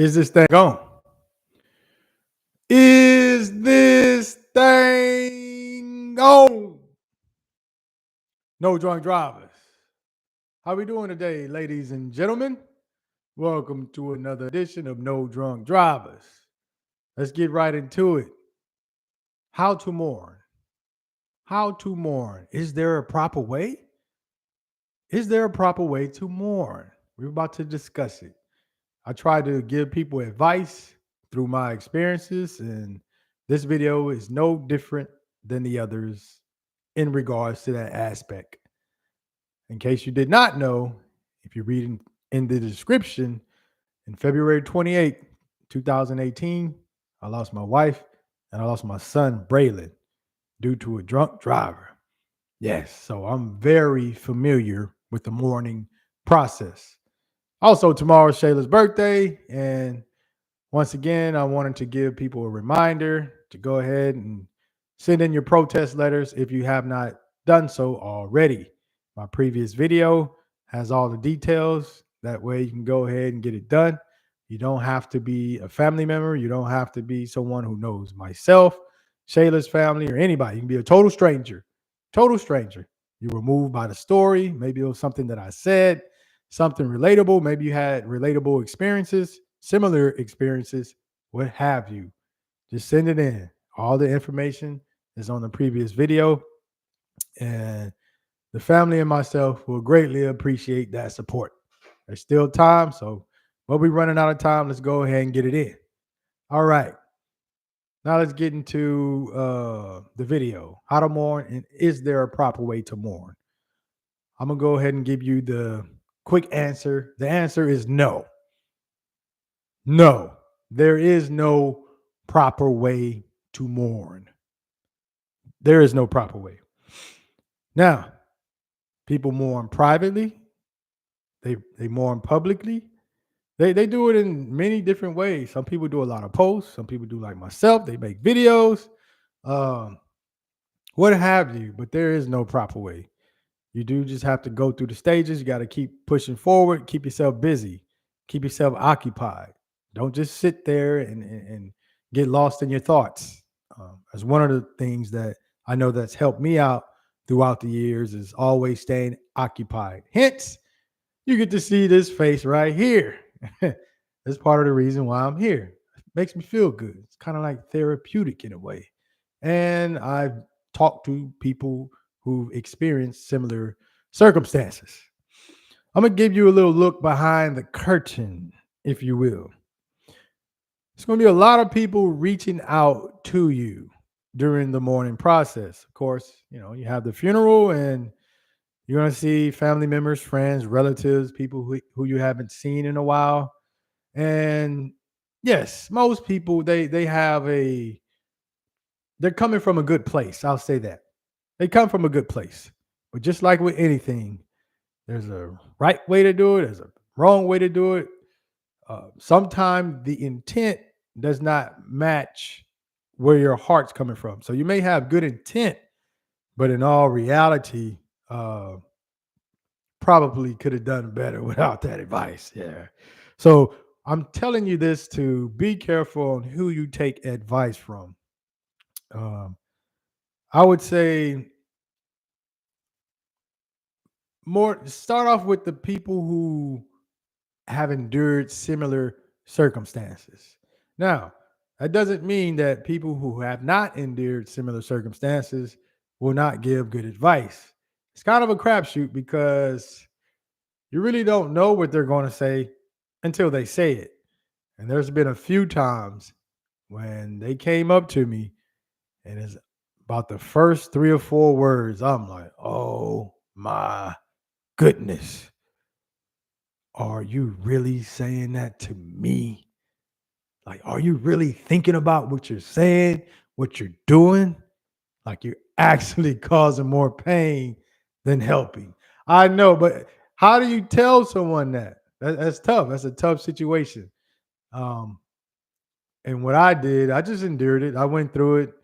Is this thing on? Is this thing on? No drunk drivers. How we doing today, ladies and gentlemen? Welcome to another edition of No Drunk Drivers. Let's get right into it. How to mourn. How to mourn. Is there a proper way? Is there a proper way to mourn? We're about to discuss it. I try to give people advice through my experiences, and this video is no different than the others in regards to that aspect. In case you did not know, if you read in the description, in February 28th, 2018, I lost my wife and I lost my son, Braylon, due to a drunk driver. Yes, so I'm very familiar with the mourning process. Also, tomorrow's Shayla's birthday, and once again, I wanted to give people a reminder to go ahead and send in your protest letters if you have not done so already. My previous video has all the details. That way, you can go ahead and get it done. You don't have to be a family member. You don't have to be someone who knows myself, Shayla's family, or anybody. You can be a total stranger. Total stranger. You were moved by the story. Maybe it was something that I said, something relatable. Maybe you had relatable experiences, similar experiences, what have you. Just send it in. All the information is on the previous video. And the family and myself will greatly appreciate that support. There's still time. So, but we're running out of time. Let's go ahead and get it in. All right. Now let's get into the video. How to mourn, and is there a proper way to mourn? I'm going to go ahead and give you the quick answer. The answer is no. No, there is no proper way to mourn. There is no proper way. Now, people mourn privately. They mourn publicly. They do it in many different ways. Some people do a lot of posts. Some people do like myself. They make videos, um, what have you. But there is no proper way. You do just have to go through the stages. You got to keep pushing forward. Keep yourself busy. Keep yourself occupied. Don't just sit there and get lost in your thoughts. That's one of the things that I know that's helped me out throughout the years is always staying occupied. Hence, you get to see this face right here. That's part of the reason why I'm here. It makes me feel good. It's kind of like therapeutic in a way. And I've talked to people who've experienced similar circumstances. I'm going to give you a little look behind the curtain, if you will. It's going to be a lot of people reaching out to you during the mourning process. Of course, you have the funeral and you're going to see family members, friends, relatives, people who you haven't seen in a while. And yes, most people, they're coming from a good place. I'll say that. They come from a good place. But just like with anything, there's a right way to do it, there's a wrong way to do it. Sometimes the intent does not match where your heart's coming from. So you may have good intent, but in all reality, probably could have done better without that advice. Yeah. So I'm telling you this to be careful on who you take advice from. I would say more start off with the people who have endured similar circumstances. Now, that doesn't mean that people who have not endured similar circumstances will not give good advice. It's kind of a crapshoot because you really don't know what they're going to say until they say it. And there's been a few times when they came up to me and it's about the first 3 or 4 words, I'm like, oh my goodness. Are you really saying that to me? Like, are you really thinking about what you're saying, what you're doing? Like, you're actually causing more pain than helping. I know, but how do you tell someone that? That's tough. That's a tough situation. Um, and what I did, I just endured it. I went through it.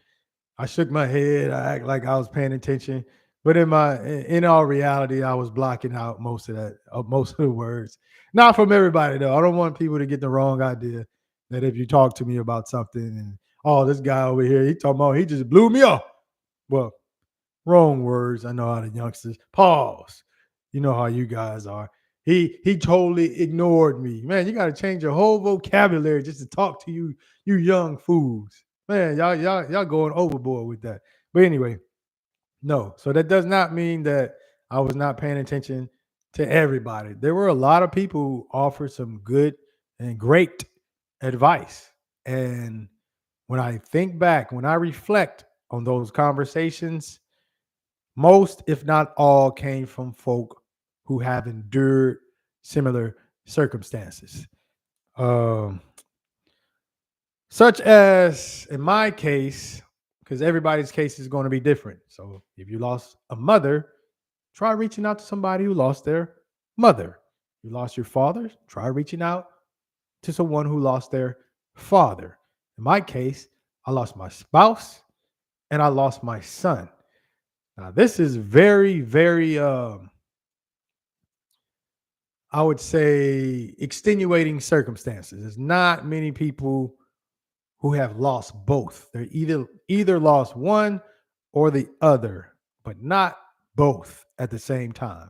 I shook my head. I act like I was paying attention. But in all reality, I was blocking out most of that, most of the words. Not from everybody though. I don't want people to get the wrong idea that if you talk to me about something and oh, this guy over here, he talking about he just blew me off. Well, wrong words. I know how the youngsters. Pause. You know how you guys are. He totally ignored me. Man, you got to change your whole vocabulary just to talk to you, you young fools. Man, y'all going overboard with that. But anyway, no. So that does not mean that I was not paying attention to everybody. There were a lot of people who offered some good and great advice. And when I think back, when I reflect on those conversations, most, if not all, came from folk who have endured similar circumstances. Um, Such as in my case, because everybody's case is going to be different. So if you lost a mother, try reaching out to somebody who lost their mother. You lost your father, try reaching out to someone who lost their father. In my case, I lost my spouse and I lost my son. Now, this is very, very, I would say, extenuating circumstances. There's not many people who have lost both. They're either lost one or the other, but not both at the same time.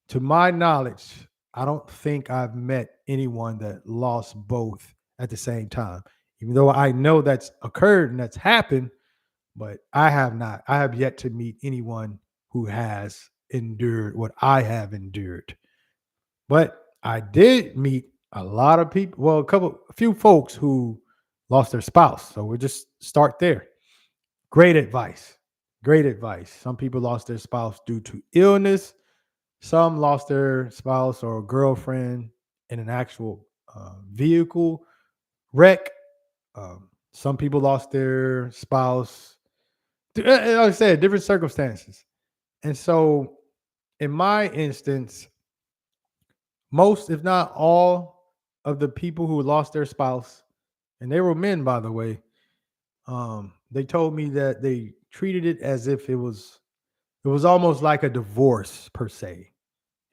To my knowledge, I don't think I've met anyone that lost both at the same time. Even though I know that's occurred and that's happened, but I have not. I have yet to meet anyone who has endured what I have endured. But I did meet a lot of people, well, a few folks who lost their spouse. So we'll just start there. Great advice. Great advice. Some people lost their spouse due to illness. Some lost their spouse or girlfriend in an actual vehicle wreck. Some people lost their spouse. Like I said, different circumstances. And so, in my instance, most, if not all, of the people who lost their spouse, and they were men, by the way, they told me that they treated it as if it was almost like a divorce per se.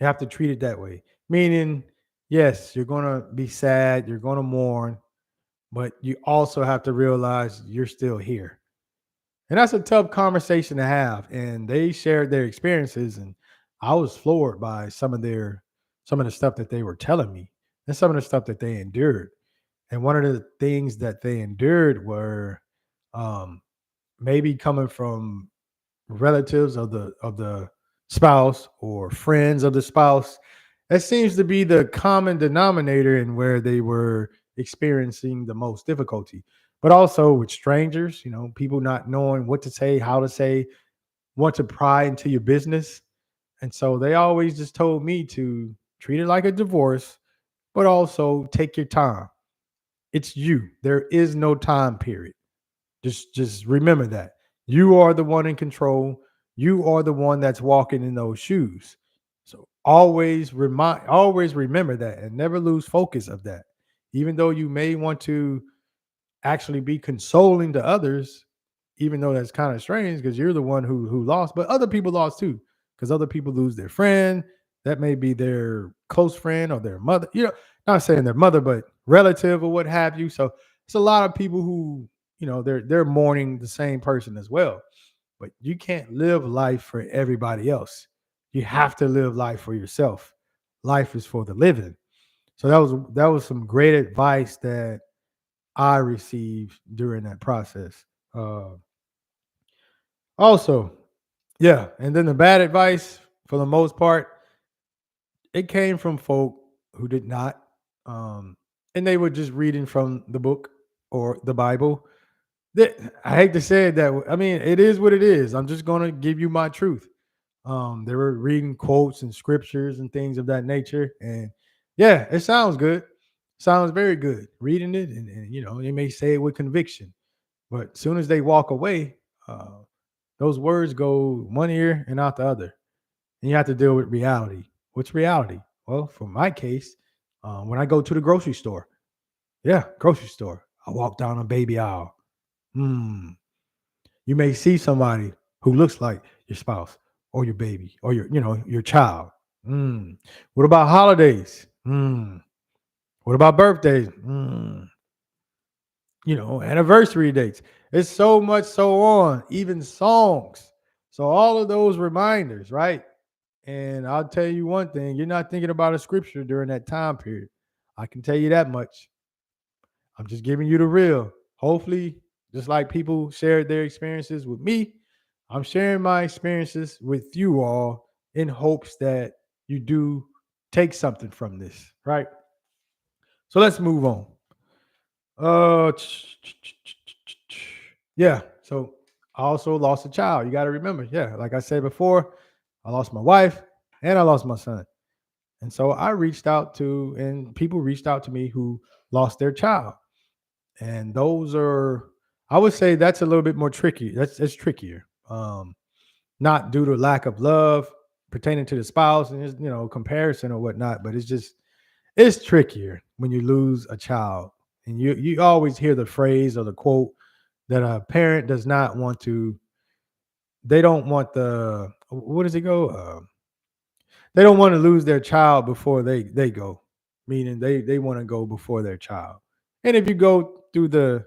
You have to treat it that way. Meaning, yes, you're gonna be sad, you're gonna mourn, but you also have to realize you're still here. And that's a tough conversation to have. And they shared their experiences, and I was floored by some of the stuff that they were telling me and some of the stuff that they endured. And one of the things that they endured were um, maybe coming from relatives of the spouse or friends of the spouse. That seems to be the common denominator in where they were experiencing the most difficulty. But also with strangers, people not knowing what to say, how to say, want to pry into your business. And so they always just told me to treat it like a divorce, but also take your time. It's you. There is no time period. Just remember that. You are the one in control. You are the one that's walking in those shoes. So always remember that and never lose focus of that. Even though you may want to actually be consoling to others, even though that's kind of strange because you're the one who lost, but other people lost too, because other people lose their friend. That may be their close friend or their mother. Not saying their mother, but relative or what have you. So it's a lot of people who they're mourning the same person as well. But you can't live life for everybody else. You have to live life for yourself. Life is for the living. So that was some great advice that I received during that process. Uh, Also, yeah, and then the bad advice for the most part, it came from folk who did not, um, and they were just reading from the book or the Bible. I hate to say it that way. I mean, it is what it is. I'm just gonna give you my truth. They were reading quotes and scriptures and things of that nature, and yeah, it sounds good. Sounds very good. Reading it, and they may say it with conviction, but as soon as they walk away, uh, those words go one ear and out the other. And you have to deal with reality. What's reality? Well, for my case, when I go to the grocery store, yeah, grocery store, I walk down a baby aisle. Hmm. You may see somebody. who looks like your spouse or your baby or your child. What about holidays? What about birthdays? Anniversary dates. It's so much so on, even songs. So all of those reminders, right? And I'll tell you one thing, you're not thinking about a scripture during that time period. I can tell you that much. I'm just giving you the real. Hopefully, just like people shared their experiences with me, I'm sharing my experiences with you all in hopes that you do take something from this, right? So let's move on. Uh, yeah. So I also lost a child. You got to remember. Yeah, like I said before, I lost my wife and I lost my son. And so I reached out to, and people reached out to me who lost their child. And those are, I would say that's a little bit more tricky. That's trickier. Not due to lack of love pertaining to the spouse and comparison or whatnot, but it's trickier when you lose a child. And you always hear the phrase or the quote that a parent does not want to, they don't want the, what does it go? They don't want to lose their child before they go, meaning they want to go before their child. And if you go through the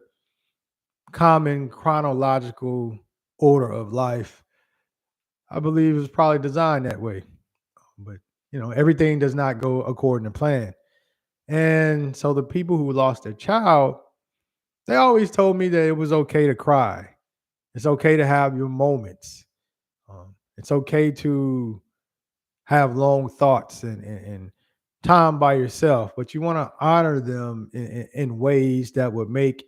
common chronological order of life, I believe it's probably designed that way. But everything does not go according to plan. And so the people who lost their child, they always told me that it was okay to cry. It's okay to have your moments. It's okay to have long thoughts and time by yourself, but you want to honor them in ways that would make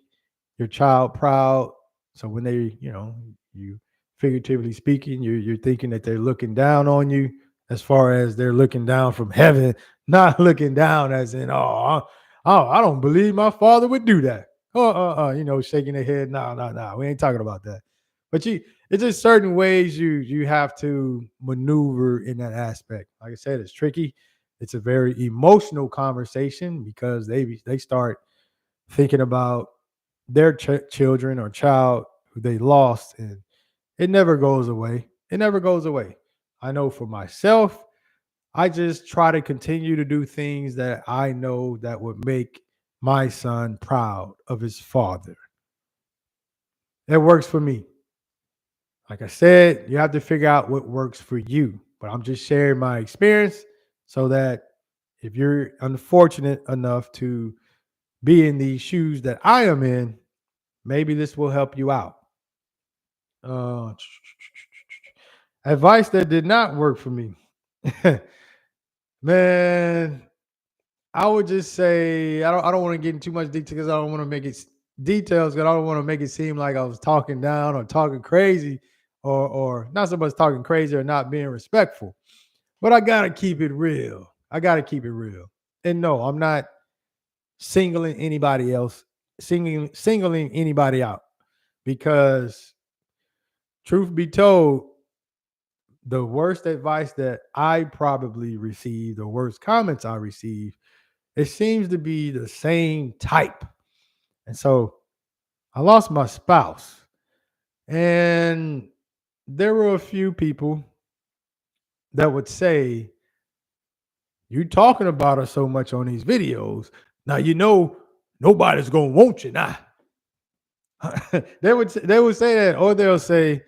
your child proud. So when you figuratively speaking, you're thinking that they're looking down on you as far as they're looking down from heaven, not looking down as in, I don't believe my father would do that. Shaking their head. No, no, no. We ain't talking about that. But it's just certain ways you have to maneuver in that aspect. Like I said, it's tricky. It's a very emotional conversation because they start thinking about their children or child who they lost, and it never goes away. It never goes away. I know for myself, I just try to continue to do things that I know that would make my son proud of his father. That works for me. Like I said, you have to figure out what works for you. But I'm just sharing my experience so that if you're unfortunate enough to be in these shoes that I am in, maybe this will help you out. Uh, Advice that did not work for me. Man, I would just say I don't want to get into too much detail because I don't want to make it details because I don't want to make it seem like I was talking down or talking crazy or not so much talking crazy or not being respectful. But I gotta keep it real. I gotta keep it real. And no, I'm not singling anybody else, singling anybody out because truth be told, the worst advice that I probably received, the worst comments I received, it seems to be the same type. And so I lost my spouse. And there were a few people that would say, you talking about her so much on these videos. Now nobody's gonna want you now. They would say that, or they'll say,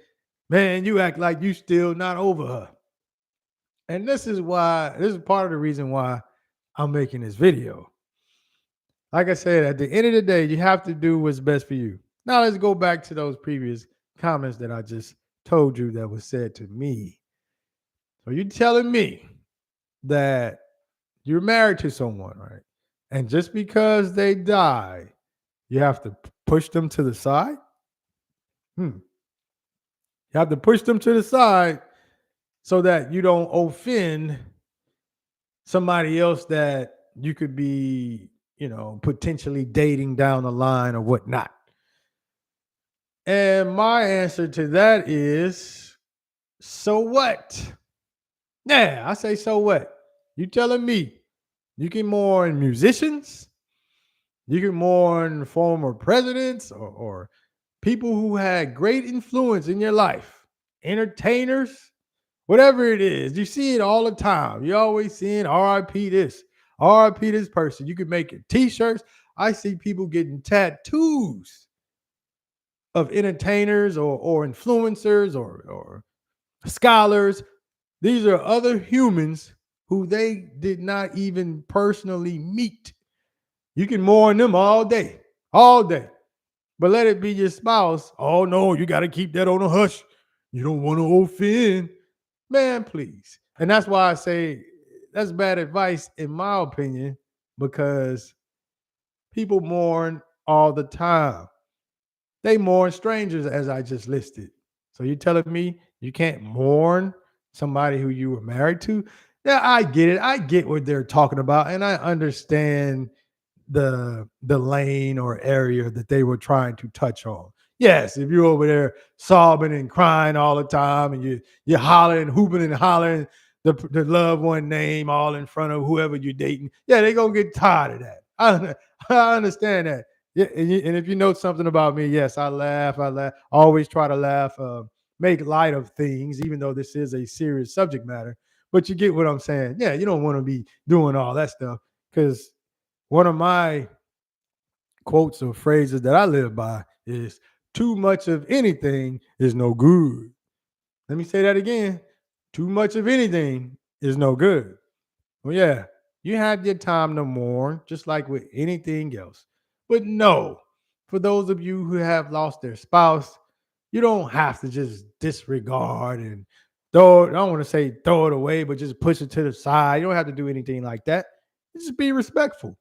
man, you act like you still not over her. And this is part of the reason why I'm making this video. Like I said, at the end of the day, you have to do what's best for you. Now let's go back to those previous comments that I just told you that was said to me. So you're telling me that you're married to someone, right? And just because they die, you have to push them to the side? You have to push them to the side so that you don't offend somebody else that you could be, potentially dating down the line or whatnot. And my answer to that is, so what? Yeah, I say, so what? You telling me you can mourn musicians? You can mourn former presidents or people who had great influence in your life. entertainers, whatever it is. You see it all the time. You're always seeing RIP this, RIP this person. You can make it t-shirts. I see people getting tattoos of entertainers or influencers or scholars. These are other humans who they did not even personally meet. You can mourn them all day, all day. But let it be your spouse. Oh no, you got to keep that on a hush. You don't want to offend. Man, please. And that's why I say that's bad advice, in my opinion, because people mourn all the time. They mourn strangers, as I just listed. So you're telling me you can't mourn somebody who you were married to? Yeah, I get it. I get what they're talking about, and I understand the lane or area that they were trying to touch on. Yes, if you're over there sobbing and crying all the time, and you're hollering, hooping and hollering the loved one name all in front of whoever you're dating, yeah, they're gonna get tired of that. I understand that. Yeah, and if you know something about me, yes, I laugh. I laugh. I always try to laugh, make light of things, even though this is a serious subject matter. But you get what I'm saying. Yeah, you don't want to be doing all that stuff because one of my quotes or phrases that I live by is too much of anything is no good. Let me say that again. Too much of anything is no good. Well, yeah, you have your time to mourn, just like with anything else. But no, for those of you who have lost their spouse, you don't have to just disregard and throw it. I don't want to say throw it away, but just push it to the side. You don't have to do anything like that. Just be respectful.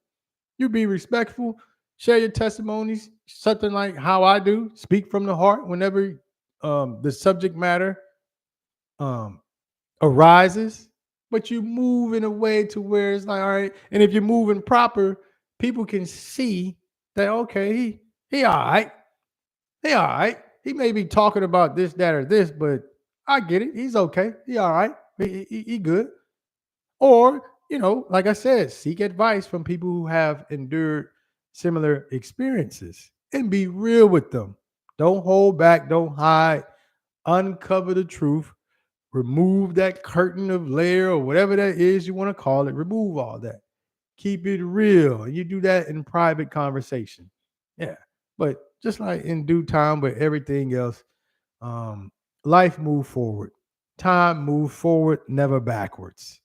You be respectful, share your testimonies, something like how I do, speak from the heart whenever the subject matter um, arises, but you move in a way to where it's like, all right, and if you're moving proper, people can see that okay, he all right, he all right. He may be talking about this, that, or this, but I get it. He's okay. He all right. He good. Or, like I said, seek advice from people who have endured similar experiences and be real with them. Don't hold back, don't hide, uncover the truth, remove that curtain of layer or whatever that is you want to call it, remove all that. Keep it real. And you do that in private conversation. Yeah. But just like in due time with everything else, um, life move forward. Time move forward, never backwards.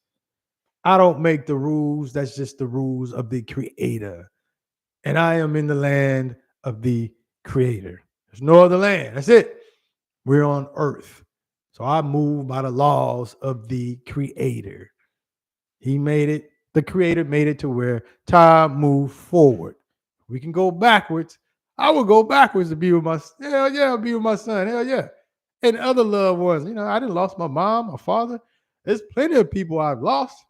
I don't make the rules. That's just the rules of the creator. And I am in the land of the creator. There's no other land. That's it. We're on earth. So I move by the laws of the creator. He made it, the creator made it to where time moved forward. We can go backwards. I would go backwards to be with my, hell yeah, be with my son. Hell yeah. And other loved ones. I didn't lost my mom, my father. There's plenty of people I've lost.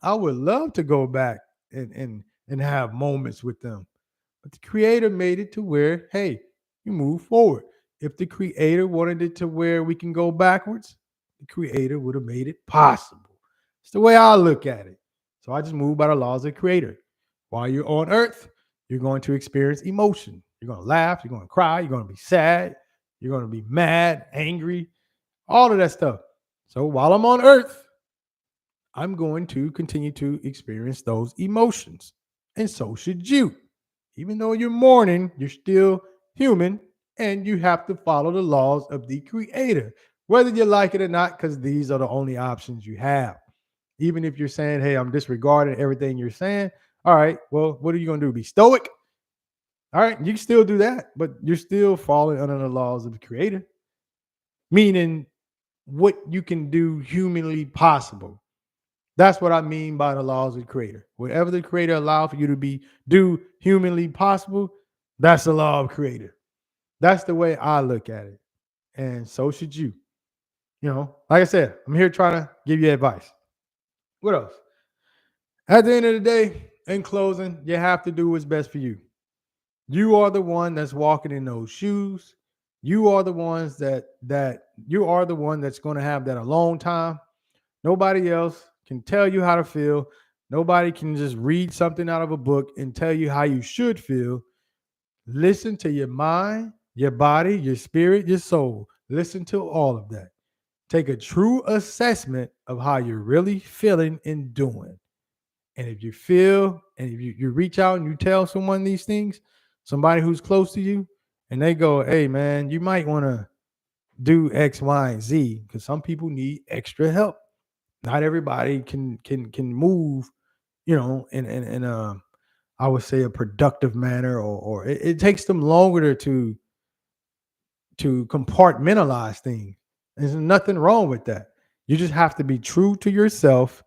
I would love to go back and have moments with them. But the creator made it to where, hey, you move forward. If the creator wanted it to where we can go backwards, the creator would have made it possible. It's the way I look at it. So I just move by the laws of the creator. While you're on earth, you're going to experience emotion. You're going to laugh, you're going to cry, you're going to be sad, you're going to be mad, angry, all of that stuff. So while I'm on earth, I'm going to continue to experience those emotions. And so should you. Even though you're mourning, you're still human and you have to follow the laws of the creator, whether you like it or not, because these are the only options you have. Even if you're saying, hey, I'm disregarding everything you're saying, all right, well, what are you going to do? Be stoic? All right, you can still do that, but you're still falling under the laws of the creator, meaning what you can do humanly possible. That's what I mean by the laws of the creator. Whatever the creator allowed for you to do humanly possible, that's the law of creator. That's the way I look at it. And so should you. Like I said, I'm here trying to give you advice. What else? At the end of the day, in closing, you have to do what's best for you. You are the one that's walking in those shoes. You are the ones that you are the one that's going to have that alone time. Nobody else can tell you how to feel. Nobody can just read something out of a book and tell you how you should feel. Listen to your mind, your body, your spirit, your soul. Listen to all of that. Take a true assessment of how you're really feeling and doing. And if you feel, and if you reach out and you tell someone these things, somebody who's close to you, and they go, hey, man, you might want to do X, Y, and Z, because some people need extra help. Not everybody can move, in I would say a productive manner, or it takes them longer to compartmentalize things. There's nothing wrong with that. You just have to be true to yourself,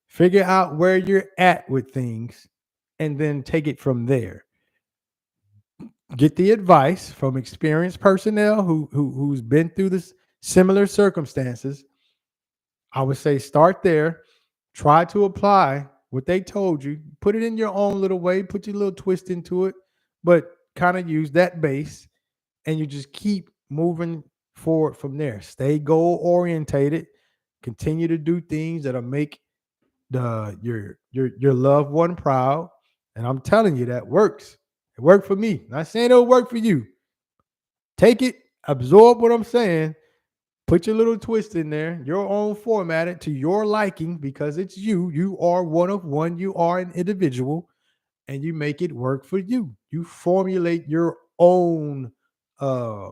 figure out where you're at with things, and then take it from there. Get the advice from experienced personnel who's been through this similar circumstances. I would say start there. Try to apply what they told you. Put it in your own little way. Put your little twist into it, but kind of use that base, and you just keep moving forward from there. Stay goal orientated. Continue to do things that'll make your loved one proud. And I'm telling you, that works. It worked for me. Not saying it'll work for you. Take it, absorb what I'm saying, put your little twist in there, your own formatted to your liking, because it's you. You are one of one. You are an individual, and you make it work for you. You formulate your own uh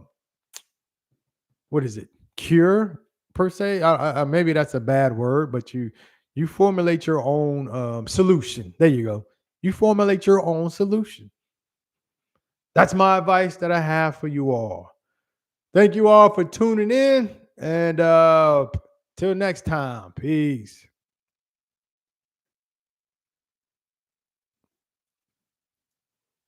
what is it? Cure per se. Maybe that's a bad word, but you formulate your own solution. There you go. You formulate your own solution. That's my advice that I have for you all. Thank you all for tuning in, and till next time. Peace.